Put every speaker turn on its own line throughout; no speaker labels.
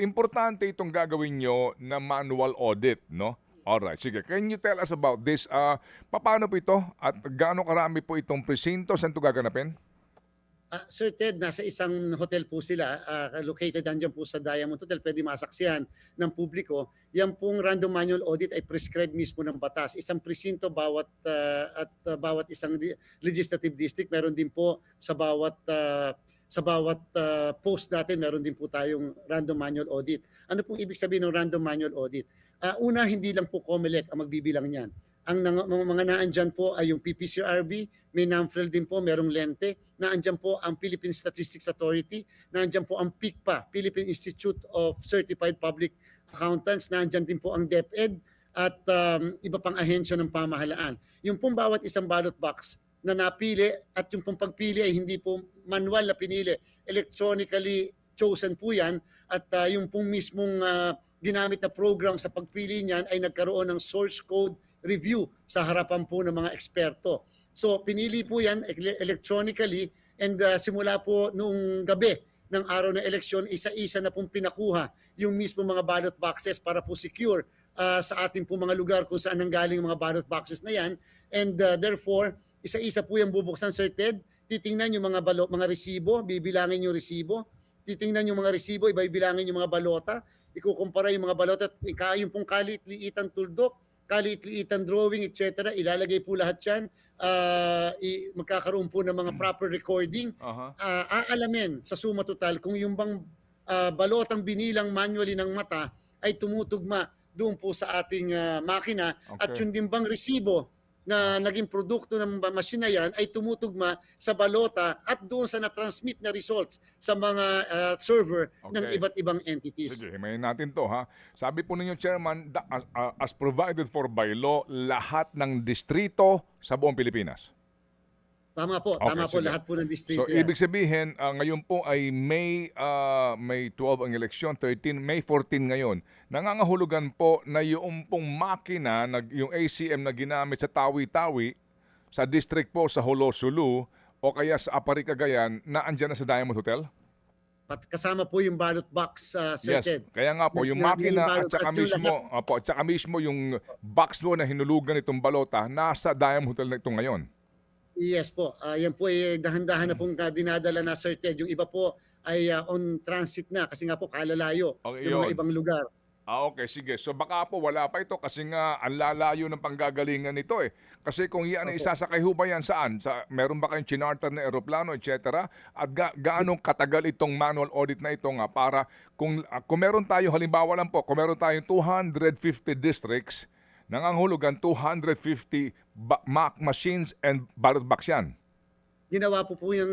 importante itong gagawin nyo na manual audit, no? Alright, sige. Can you tell us about this? Paano po ito at gaano karami po itong presinto? Saan ito gaganapin?
Sir Ted, nasa isang hotel po sila, located andyan po sa Diamond Hotel, pwede masaksihan ng publiko. Yan pong random manual audit ay prescribed mismo ng batas. Isang presinto bawat isang legislative district. Meron din po sa bawat post natin, meron din po tayong random manual audit. Ano pong ibig sabihin ng random manual audit? Una, hindi lang po COMELEC ang magbibilang niyan. Ang mga naandyan po ay yung PPCRB, may NAMFREL din po, merong Lente, naandyan po ang Philippine Statistics Authority, naandyan po ang PICPA, Philippine Institute of Certified Public Accountants, naandyan din po ang DepEd at iba pang ahensya ng pamahalaan. Yung pong bawat isang ballot box na napili at yung pong pagpili ay hindi po manual na pinili, electronically chosen po yan at yung pong mismong ginamit na program sa pagpili niyan ay nagkaroon ng source code review sa harapan po ng mga eksperto. So pinili po yan electronically and simula po noong gabi ng araw ng eleksyon, isa-isa na pong pinakuha yung mismo mga ballot boxes para po secure sa ating po mga lugar kung saan nanggaling yung mga ballot boxes na yan. And therefore, isa-isa po yung bubuksan, Sir Ted. Titingnan yung mga resibo, bibilangin yung resibo. Titingnan yung mga resibo, ibibilangin yung mga balota. Ikukumpara yung mga balota at yung pong kalit-liitan tuldok, kalit-liitan drawing, etc. Ilalagay po lahat yan. Magkakaroon po ng mga proper recording. Aalamin sa suma total kung yung bang balotang binilang manually ng mata ay tumutugma doon po sa ating makina. Okay. At yung din bang resibo na naging produkto ng machine na yan ay tumutugma sa balota at doon sa na-transmit na results sa mga server ng iba't ibang entities.
Sige, himayin natin to ha. Sabi po ninyo, Chairman, as provided for by law, lahat ng distrito sa buong Pilipinas.
Tama po, tama po, lahat po ng distrito.
So ibig sabihin, ngayon po ay May 12 ang eleksyon, May 14 ngayon. Nangangahulugan po na yung pong makina, yung ACM na ginamit sa Tawi-Tawi, sa district po sa Holosulu, o kaya sa Apari, Cagayan, na andyan na sa Diamond Hotel?
Kasama po yung ballot box, Sir Ted.
Kaya nga po, yung makina at saka mismo yung box mo na hinulugan itong balota, nasa Diamond Hotel na ito ngayon.
Yes po. Yan po ay dahan-dahan na pong dinadala na, Sir Ted. Yung iba po ay on transit na kasi nga po kalalayo ng mga ibang lugar.
Okay, sige. So baka po wala pa ito kasi nga ang lalayo ng panggagalingan nito eh. Kasi kung yan ay isasakay ho ba yan saan? Meron ba kayong chinarter na eroplano, etc.? At gaano katagal itong manual audit na ito nga para kung meron tayo, halimbawa lang po, kung meron tayong 250 districts, nangangahulugan 250 machines and ballot box yan.
Ginawa po yung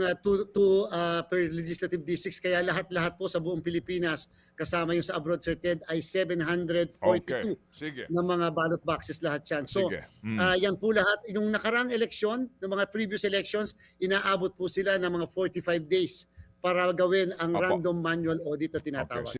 two per legislative districts, kaya lahat-lahat po sa buong Pilipinas, kasama yung sa abroad, Sir Ted, ay 742 na mga ballot boxes lahat yan. So, yan po lahat. Yung nakarang eleksyon, ng mga previous elections, inaabot po sila ng mga 45 days para gawin ang random manual audit na tinatawag.